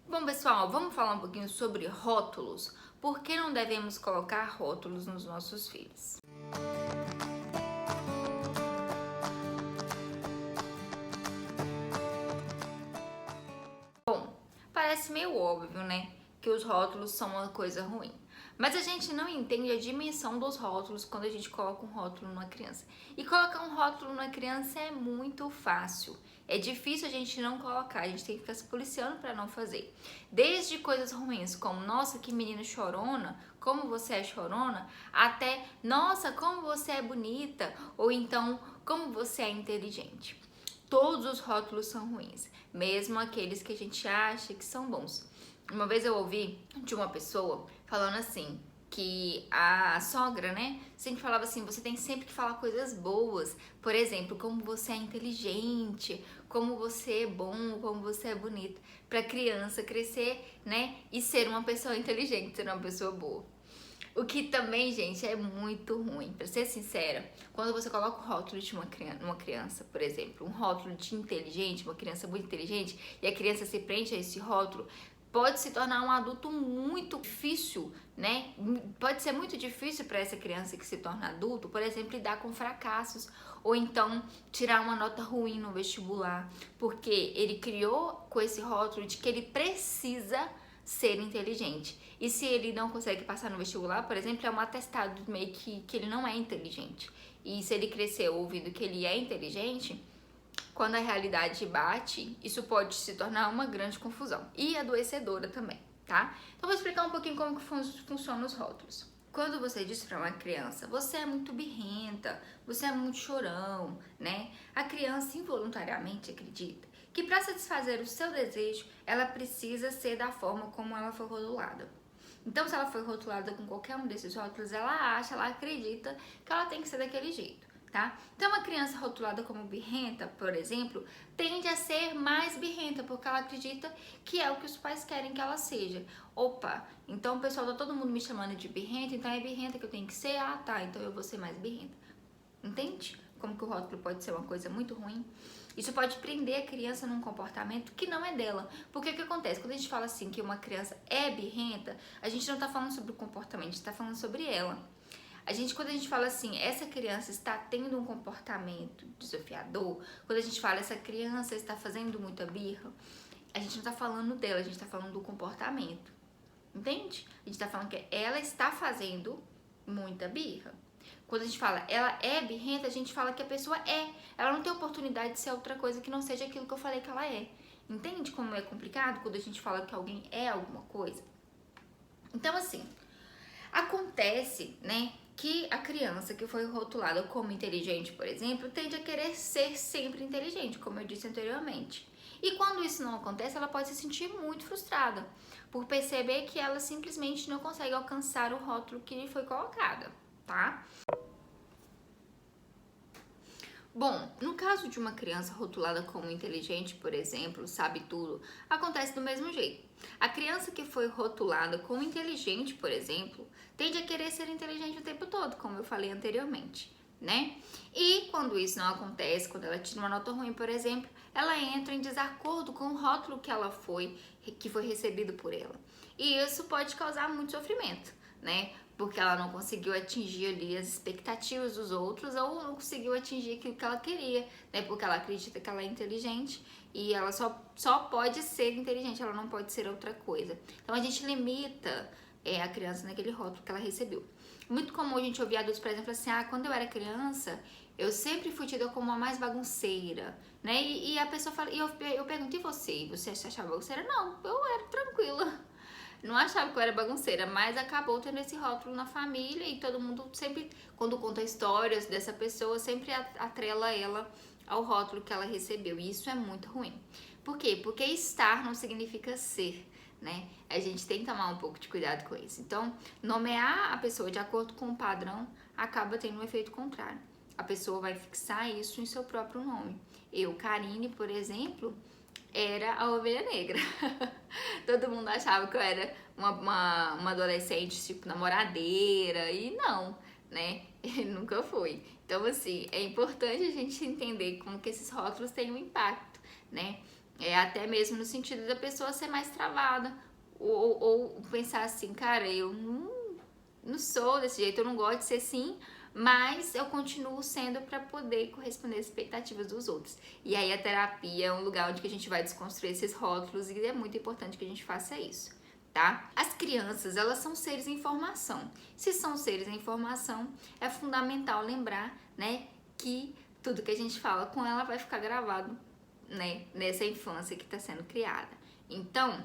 Bom, pessoal, vamos falar um pouquinho sobre rótulos. Por que não devemos colocar rótulos nos nossos filhos? Bom, parece meio óbvio, né? Que os rótulos são uma coisa ruim. Mas a gente não entende a dimensão dos rótulos quando a gente coloca um rótulo numa criança. E colocar um rótulo numa criança é muito fácil. É difícil a gente não colocar, a gente tem que ficar se policiando para não fazer. Desde coisas ruins, como nossa, que menina chorona, como você é chorona, até nossa, como você é bonita, ou então como você é inteligente. Todos os rótulos são ruins, mesmo aqueles que a gente acha que são bons. Uma vez eu ouvi de uma pessoa falando assim, que a sogra, né, sempre falava assim, você tem sempre que falar coisas boas. Por exemplo, como você é inteligente, como você é bom, como você é bonita, para criança crescer, né, e ser uma pessoa inteligente, ser uma pessoa boa. O que também, gente, é muito ruim. Pra ser sincera, quando você coloca o rótulo de uma criança, por exemplo, um rótulo de inteligente, uma criança muito inteligente, e a criança se prende a esse rótulo, pode se tornar um adulto muito difícil, né? Pode ser muito difícil para essa criança que se torna adulto, por exemplo, lidar com fracassos, ou então tirar uma nota ruim no vestibular, porque ele criou com esse rótulo de que ele precisa ser inteligente. E se ele não consegue passar no vestibular, por exemplo, é um atestado meio que ele não é inteligente. E se ele crescer ouvindo que ele é inteligente, quando a realidade bate, isso pode se tornar uma grande confusão. E adoecedora também, tá? Então vou explicar um pouquinho como que funcionam os rótulos. Quando você diz para uma criança, você é muito birrenta, você é muito chorão, né? A criança involuntariamente acredita que para satisfazer o seu desejo, ela precisa ser da forma como ela foi rotulada. Então, se ela foi rotulada com qualquer um desses rótulos, ela acha, ela acredita que ela tem que ser daquele jeito, tá? Então, uma criança rotulada como birrenta, por exemplo, tende a ser mais birrenta, porque ela acredita que é o que os pais querem que ela seja. Opa, então o pessoal tá todo mundo me chamando de birrenta, então é birrenta que eu tenho que ser? Ah, tá, então eu vou ser mais birrenta. Entende? Como que o rótulo pode ser uma coisa muito ruim? Isso pode prender a criança num comportamento que não é dela. Porque o que acontece? Quando a gente fala assim que uma criança é birrenta, a gente não tá falando sobre o comportamento, a gente tá falando sobre ela. Quando a gente fala assim, essa criança está tendo um comportamento desafiador, quando a gente fala essa criança está fazendo muita birra, a gente não tá falando dela, a gente tá falando do comportamento. Entende? A gente tá falando que ela está fazendo muita birra. Quando a gente fala ela é birrenta, a gente fala que a pessoa é. Ela não tem oportunidade de ser outra coisa que não seja aquilo que eu falei que ela é. Entende como é complicado quando a gente fala que alguém é alguma coisa? Então, assim, acontece, né, que a criança que foi rotulada como inteligente, por exemplo, tende a querer ser sempre inteligente, como eu disse anteriormente. E quando isso não acontece, ela pode se sentir muito frustrada por perceber que ela simplesmente não consegue alcançar o rótulo que lhe foi colocado, tá? Bom, no caso de uma criança rotulada como inteligente, por exemplo, sabe tudo, acontece do mesmo jeito. A criança que foi rotulada como inteligente, por exemplo, tende a querer ser inteligente o tempo todo, como eu falei anteriormente, né? E quando isso não acontece, quando ela tira uma nota ruim, por exemplo, ela entra em desacordo com o rótulo que foi recebido por ela. E isso pode causar muito sofrimento, né? Porque ela não conseguiu atingir ali as expectativas dos outros ou não conseguiu atingir aquilo que ela queria, né? Porque ela acredita que ela é inteligente e ela só pode ser inteligente, ela não pode ser outra coisa. Então a gente limita a criança naquele rótulo que ela recebeu. Muito comum a gente ouvir adultos, por exemplo, assim, quando eu era criança, eu sempre fui tida como a mais bagunceira, né? E a pessoa fala, e eu pergunto, e você? Você se achava bagunceira? Não, eu era tranquila. Não achava que eu era bagunceira, mas acabou tendo esse rótulo na família e todo mundo sempre, quando conta histórias dessa pessoa, sempre atrela ela ao rótulo que ela recebeu. E isso é muito ruim. Por quê? Porque estar não significa ser, né? A gente tem que tomar um pouco de cuidado com isso. Então, nomear a pessoa de acordo com o padrão acaba tendo um efeito contrário. A pessoa vai fixar isso em seu próprio nome. Eu, Karine, por exemplo, era a ovelha negra. Todo mundo achava que eu era uma adolescente, tipo, namoradeira, e não, né? Nunca fui. Então, assim, é importante a gente entender como que esses rótulos têm um impacto, né? Até mesmo no sentido da pessoa ser mais travada. Ou pensar assim, cara, eu não sou desse jeito, eu não gosto de ser assim, mas eu continuo sendo para poder corresponder às expectativas dos outros. E aí a terapia é um lugar onde a gente vai desconstruir esses rótulos e é muito importante que a gente faça isso, tá? As crianças, elas são seres em formação. Se são seres em formação, é fundamental lembrar, né, que tudo que a gente fala com ela vai ficar gravado, né, nessa infância que está sendo criada. Então,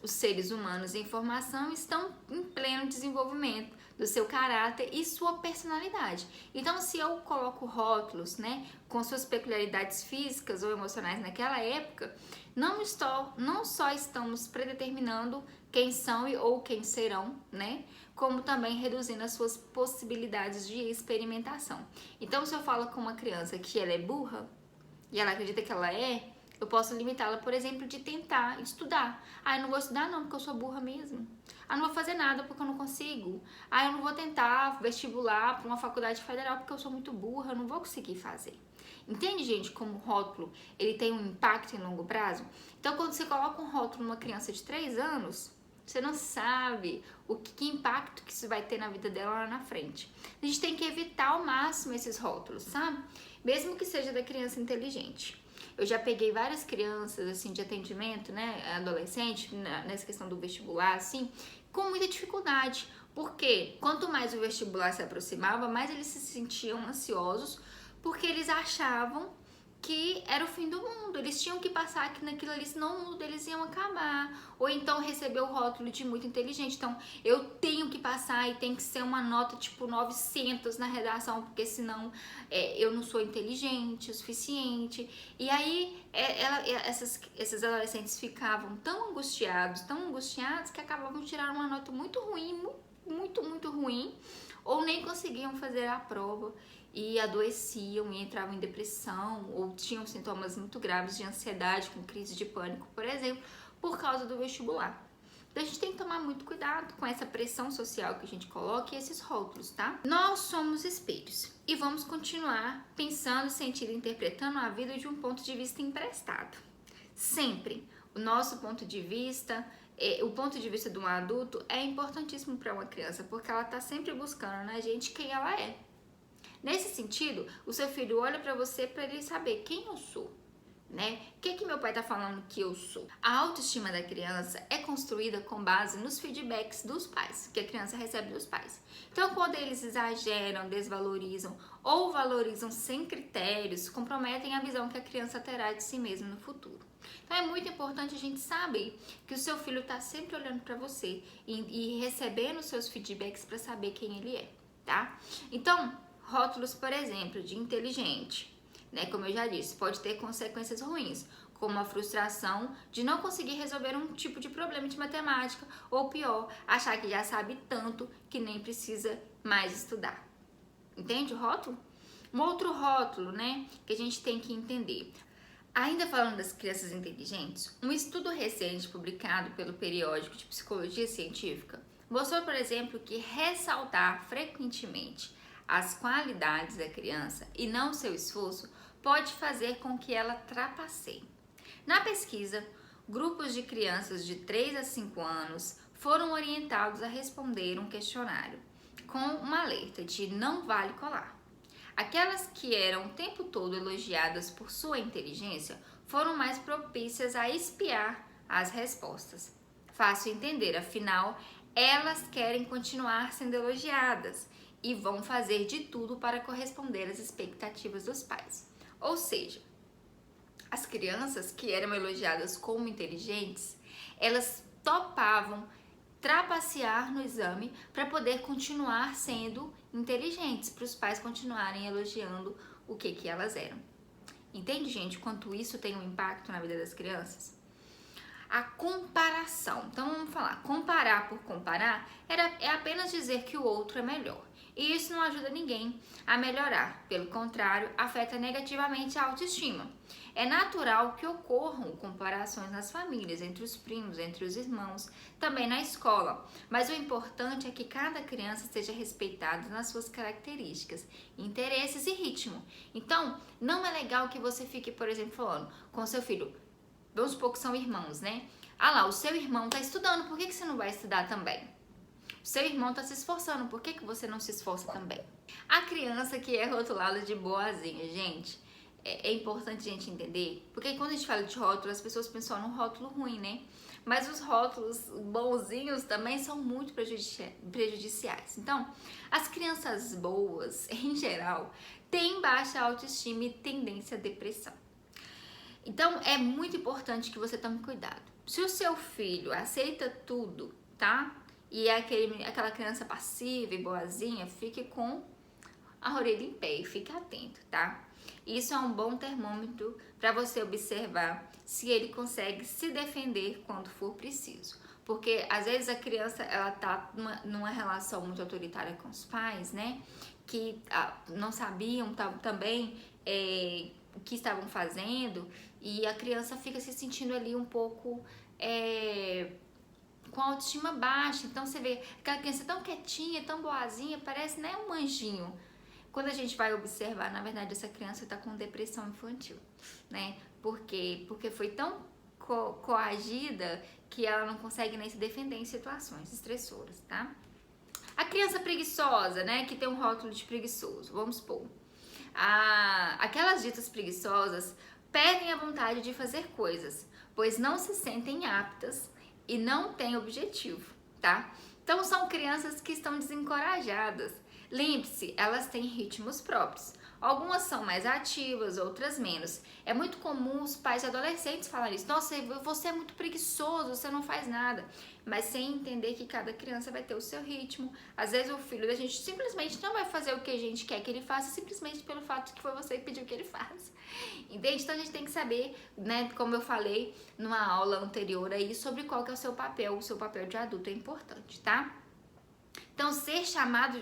os seres humanos em formação estão em pleno desenvolvimento do seu caráter e sua personalidade. Então, se eu coloco rótulos, né, com suas peculiaridades físicas ou emocionais naquela época, não só estamos predeterminando quem são ou quem serão, né, como também reduzindo as suas possibilidades de experimentação. Então, se eu falo com uma criança que ela é burra e ela acredita que ela é, eu posso limitá-la, por exemplo, de tentar estudar. Eu não vou estudar não, porque eu sou burra mesmo. Eu não vou fazer nada porque eu não consigo. Eu não vou tentar vestibular para uma faculdade federal porque eu sou muito burra, eu não vou conseguir fazer. Entende, gente, como o rótulo ele tem um impacto em longo prazo? Então, quando você coloca um rótulo numa criança de 3 anos, você não sabe que impacto que isso vai ter na vida dela lá na frente. A gente tem que evitar ao máximo esses rótulos, sabe? Mesmo que seja da criança inteligente. Eu já peguei várias crianças, assim, de atendimento, né, adolescente, nessa questão do vestibular, assim, com muita dificuldade. Porque quanto mais o vestibular se aproximava, mais eles se sentiam ansiosos, porque eles achavam que era o fim do mundo. Eles tinham que passar aqui naquilo ali, senão o mundo deles ia acabar. Ou então receber o rótulo de muito inteligente. Então, eu tenho que passar e tem que ser uma nota tipo 900 na redação, porque senão eu não sou inteligente o suficiente. E aí, esses adolescentes ficavam tão angustiados, que acabavam de tirar uma nota muito ruim, muito ruim, ou nem conseguiam fazer a prova e adoeciam e entravam em depressão ou tinham sintomas muito graves de ansiedade, com crise de pânico, por exemplo, por causa do vestibular. Então a gente tem que tomar muito cuidado com essa pressão social que a gente coloca e esses rótulos, tá? Nós somos espelhos e vamos continuar pensando, sentindo e interpretando a vida de um ponto de vista emprestado. Sempre o nosso ponto de vista, o ponto de vista de um adulto é importantíssimo para uma criança, porque ela está sempre buscando na gente quem ela é. Nesse sentido, o seu filho olha para você para ele saber quem eu sou, né? O que meu pai tá falando que eu sou? A autoestima da criança é construída com base nos feedbacks dos pais, que a criança recebe dos pais. Então, quando eles exageram, desvalorizam ou valorizam sem critérios, comprometem a visão que a criança terá de si mesma no futuro. Então, é muito importante a gente saber que o seu filho tá sempre olhando para você e recebendo seus feedbacks para saber quem ele é, tá? Então, rótulos, por exemplo, de inteligente, né? Como eu já disse, pode ter consequências ruins, como a frustração de não conseguir resolver um tipo de problema de matemática, ou pior, achar que já sabe tanto que nem precisa mais estudar. Entende o rótulo? Um outro rótulo, né, que a gente tem que entender. Ainda falando das crianças inteligentes, um estudo recente publicado pelo periódico de Psicologia Científica mostrou, por exemplo, que ressaltar frequentemente as qualidades da criança e não seu esforço pode fazer com que ela trapaceie. Na pesquisa, grupos de crianças de 3 a 5 anos foram orientados a responder um questionário com um alerta de não vale colar. Aquelas que eram o tempo todo elogiadas por sua inteligência foram mais propícias a espiar as respostas. Fácil entender, afinal, elas querem continuar sendo elogiadas e vão fazer de tudo para corresponder às expectativas dos pais. Ou seja, as crianças que eram elogiadas como inteligentes, elas topavam trapacear no exame para poder continuar sendo inteligentes, para os pais continuarem elogiando o que elas eram. Entende, gente, quanto isso tem um impacto na vida das crianças? A comparação. Então vamos falar, comparar por comparar é apenas dizer que o outro é melhor. E isso não ajuda ninguém a melhorar. Pelo contrário, afeta negativamente a autoestima. É natural que ocorram comparações nas famílias, entre os primos, entre os irmãos, também na escola. Mas o importante é que cada criança seja respeitada nas suas características, interesses e ritmo. Então, não é legal que você fique, por exemplo, falando com seu filho: vamos supor que são irmãos, né? Ah lá, o seu irmão tá estudando, por que você não vai estudar também? O seu irmão tá se esforçando, por que você não se esforça também? A criança que é rotulada de boazinha, gente, é importante a gente entender, porque quando a gente fala de rótulo, as pessoas pensam no rótulo ruim, né? Mas os rótulos bonzinhos também são muito prejudiciais. Então, as crianças boas, em geral, têm baixa autoestima e tendência à depressão. Então, é muito importante que você tome cuidado. Se o seu filho aceita tudo, tá? E é aquela criança passiva e boazinha, fique com a orelha em pé e fique atento, tá? Isso é um bom termômetro para você observar se ele consegue se defender quando for preciso. Porque às vezes a criança ela tá numa relação muito autoritária com os pais, né? Que não sabiam também o que estavam fazendo e a criança fica se sentindo ali um pouco com a autoestima baixa. Então você vê aquela criança tão quietinha, tão boazinha, parece, né, um anjinho. Quando a gente vai observar, na verdade, essa criança está com depressão infantil, né? Porque foi tão coagida que ela não consegue nem se defender em situações estressoras, tá? A criança preguiçosa, né, que tem um rótulo de preguiçoso, vamos supor. Aquelas ditas preguiçosas perdem a vontade de fazer coisas, pois não se sentem aptas e não têm objetivo, tá? Então são crianças que estão desencorajadas. Lembre-se, elas têm ritmos próprios. Algumas são mais ativas, outras menos. É muito comum os pais de adolescentes falarem isso. Nossa, você é muito preguiçoso, você não faz nada. Mas sem entender que cada criança vai ter o seu ritmo. Às vezes o filho da gente simplesmente não vai fazer o que a gente quer que ele faça, simplesmente pelo fato que foi você que pediu que ele faça. Entende? Então a gente tem que saber, né, como eu falei numa aula anterior aí, sobre qual que é o seu papel de adulto é importante, tá? Então, ser chamado,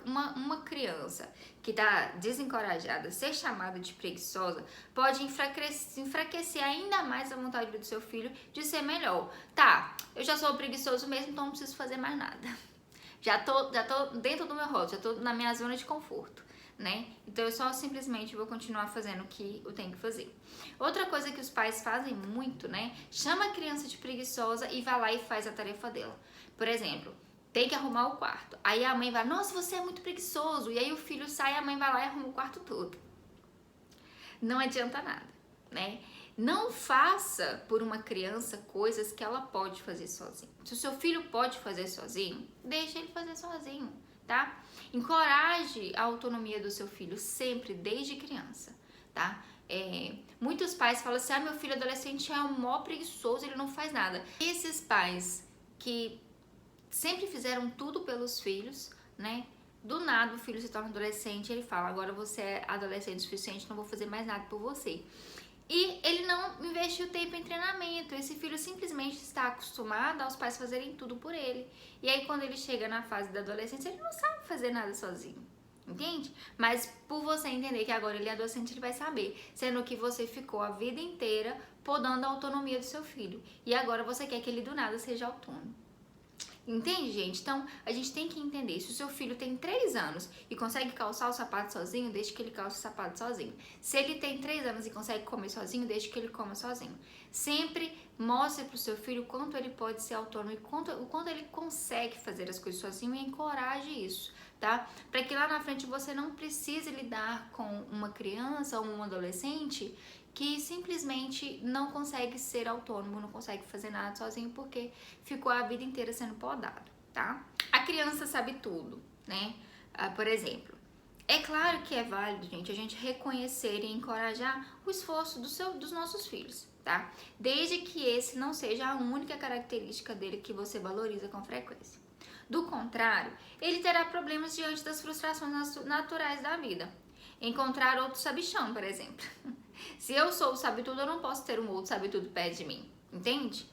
uma criança que está desencorajada, ser chamada de preguiçosa, pode enfraquecer ainda mais a vontade do seu filho de ser melhor. Tá, eu já sou preguiçoso mesmo, então não preciso fazer mais nada. Já tô dentro do meu rótulo, já tô na minha zona de conforto, né? Então eu só simplesmente vou continuar fazendo o que eu tenho que fazer. Outra coisa que os pais fazem muito, né? Chama a criança de preguiçosa e vai lá e faz a tarefa dela. Por exemplo, tem que arrumar o quarto. Aí a mãe vai, nossa, você é muito preguiçoso. E aí o filho sai, a mãe vai lá e arruma o quarto todo. Não adianta nada, né? Não faça por uma criança coisas que ela pode fazer sozinha. Se o seu filho pode fazer sozinho, deixa ele fazer sozinho, tá? Encoraje a autonomia do seu filho sempre, desde criança, tá? Muitos pais falam assim, meu filho adolescente é um mó preguiçoso, ele não faz nada. Esses pais que sempre fizeram tudo pelos filhos, né? Do nada o filho se torna adolescente, ele fala, agora você é adolescente o suficiente, não vou fazer mais nada por você. E ele não investiu tempo em treinamento, esse filho simplesmente está acostumado aos pais fazerem tudo por ele. E aí quando ele chega na fase da adolescência, ele não sabe fazer nada sozinho, entende? Mas por você entender que agora ele é adolescente, ele vai saber, sendo que você ficou a vida inteira podando a autonomia do seu filho. E agora você quer que ele do nada seja autônomo. Entende, gente? Então, a gente tem que entender, se o seu filho tem 3 anos e consegue calçar o sapato sozinho, deixe que ele calce o sapato sozinho. Se ele tem 3 anos e consegue comer sozinho, deixe que ele coma sozinho. Sempre mostre para o seu filho o quanto ele pode ser autônomo e o quanto ele consegue fazer as coisas sozinho e encoraje isso, tá? Para que lá na frente você não precise lidar com uma criança ou um adolescente que simplesmente não consegue ser autônomo, não consegue fazer nada sozinho porque ficou a vida inteira sendo podado, tá? A criança sabe tudo, né? Por exemplo, é claro que é válido, gente, a gente reconhecer e encorajar o esforço dos nossos filhos, tá? Desde que esse não seja a única característica dele que você valoriza com frequência. Do contrário, ele terá problemas diante das frustrações naturais da vida. Encontrar outro sabichão, por exemplo. Se eu sou o sabe-tudo, eu não posso ter um outro sabe-tudo perto de mim, entende?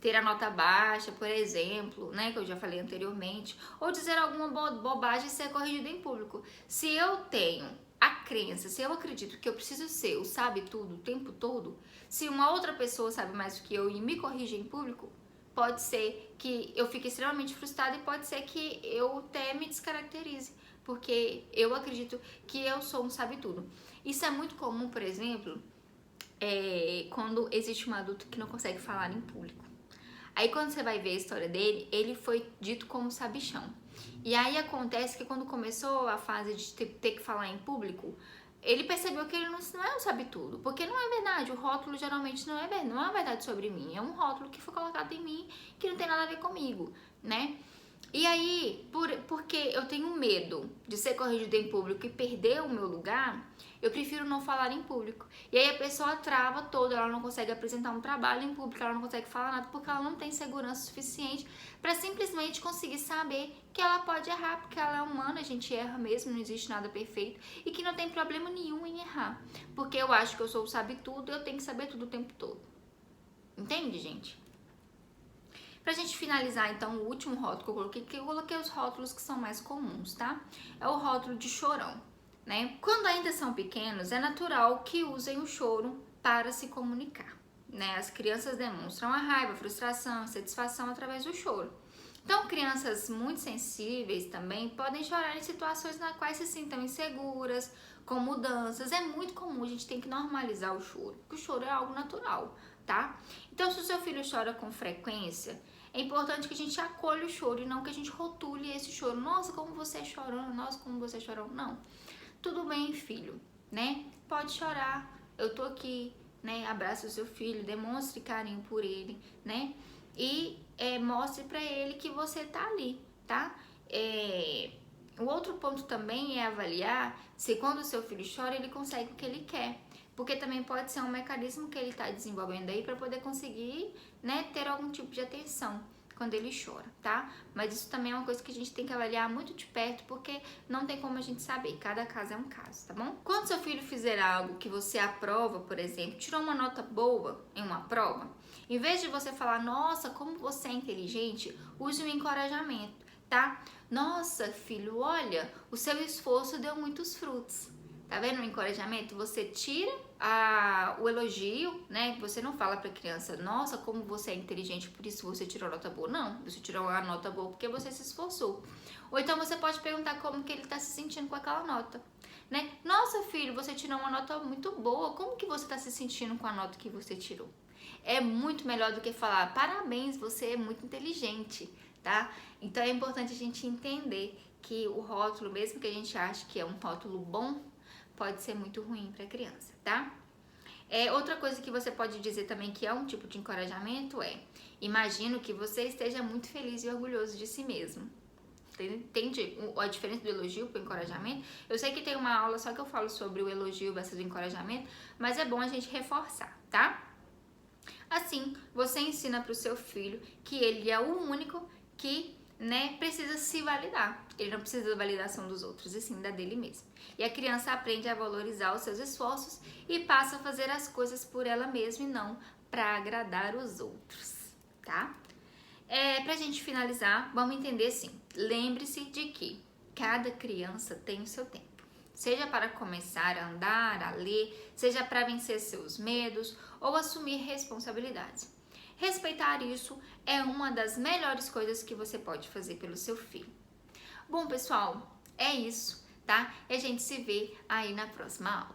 Ter a nota baixa, por exemplo, né, que eu já falei anteriormente, ou dizer alguma bobagem e ser corrigido em público. Se eu tenho a crença, se eu acredito que eu preciso ser o sabe-tudo o tempo todo, se uma outra pessoa sabe mais do que eu e me corrige em público, pode ser que eu fique extremamente frustrada e pode ser que eu até me descaracterize, porque eu acredito que eu sou um sabe-tudo. Isso é muito comum, por exemplo, quando existe um adulto que não consegue falar em público. Aí quando você vai ver a história dele, ele foi dito como sabichão. E aí acontece que quando começou a fase de ter que falar em público, ele percebeu que ele não é um sabe-tudo. Porque não é verdade, o rótulo geralmente não é uma verdade sobre mim. É um rótulo que foi colocado em mim que não tem nada a ver comigo, né? E aí, porque eu tenho medo de ser corrigido em público e perder o meu lugar, eu prefiro não falar em público. E aí a pessoa trava toda, ela não consegue apresentar um trabalho em público, ela não consegue falar nada porque ela não tem segurança suficiente para simplesmente conseguir saber que ela pode errar, porque ela é humana, a gente erra mesmo, não existe nada perfeito e que não tem problema nenhum em errar. Porque eu acho que eu sou o sabe-tudo e eu tenho que saber tudo o tempo todo. Entende, gente? Pra gente finalizar, então, o último rótulo que eu coloquei os rótulos que são mais comuns, tá? É o rótulo de chorão, né? Quando ainda são pequenos, é natural que usem o choro para se comunicar, né? As crianças demonstram a raiva, a frustração, a satisfação através do choro. Então, crianças muito sensíveis também podem chorar em situações nas quais se sintam inseguras, com mudanças. É muito comum, a gente tem que normalizar o choro, porque o choro é algo natural, tá? Então, se o seu filho chora com frequência, é importante que a gente acolha o choro e não que a gente rotule esse choro. Nossa, como você é chorando, nossa, como você é chorando. Não. Tudo bem, filho, né? Pode chorar, eu tô aqui, né? Abraça o seu filho, demonstre carinho por ele, né? E mostre pra ele que você tá ali, tá? O outro ponto também é avaliar se quando o seu filho chora, ele consegue o que ele quer. Porque também pode ser um mecanismo que ele está desenvolvendo aí para poder conseguir, né, ter algum tipo de atenção quando ele chora, tá? Mas isso também é uma coisa que a gente tem que avaliar muito de perto, porque não tem como a gente saber, cada caso é um caso, tá bom? Quando seu filho fizer algo que você aprova, por exemplo, tirou uma nota boa em uma prova, em vez de você falar, nossa, como você é inteligente, use o encorajamento, tá? Nossa, filho, olha, o seu esforço deu muitos frutos. Tá vendo o encorajamento? Você tira o elogio, né? Você não fala pra criança, nossa, como você é inteligente, por isso você tirou nota boa. Não, você tirou a nota boa porque você se esforçou. Ou então você pode perguntar como que ele tá se sentindo com aquela nota, né? Nossa, filho, você tirou uma nota muito boa, como que você tá se sentindo com a nota que você tirou? É muito melhor do que falar, parabéns, você é muito inteligente, tá? Então é importante a gente entender que o rótulo, mesmo que a gente ache que é um rótulo bom, pode ser muito ruim para a criança, tá? Outra coisa que você pode dizer também que é um tipo de encorajamento imagino que você esteja muito feliz e orgulhoso de si mesmo. Entende a diferença do elogio para o encorajamento? Eu sei que tem uma aula só que eu falo sobre o elogio versus o encorajamento, mas é bom a gente reforçar, tá? Assim, você ensina para o seu filho que ele é o único que, né, precisa se validar. Ele não precisa da validação dos outros, e sim da dele mesmo. E a criança aprende a valorizar os seus esforços e passa a fazer as coisas por ela mesma e não para agradar os outros, tá? Pra gente finalizar, vamos entender assim. Lembre-se de que cada criança tem o seu tempo. Seja para começar a andar, a ler, seja para vencer seus medos ou assumir responsabilidades. Respeitar isso é uma das melhores coisas que você pode fazer pelo seu filho. Bom, pessoal, é isso, tá? E a gente se vê aí na próxima aula.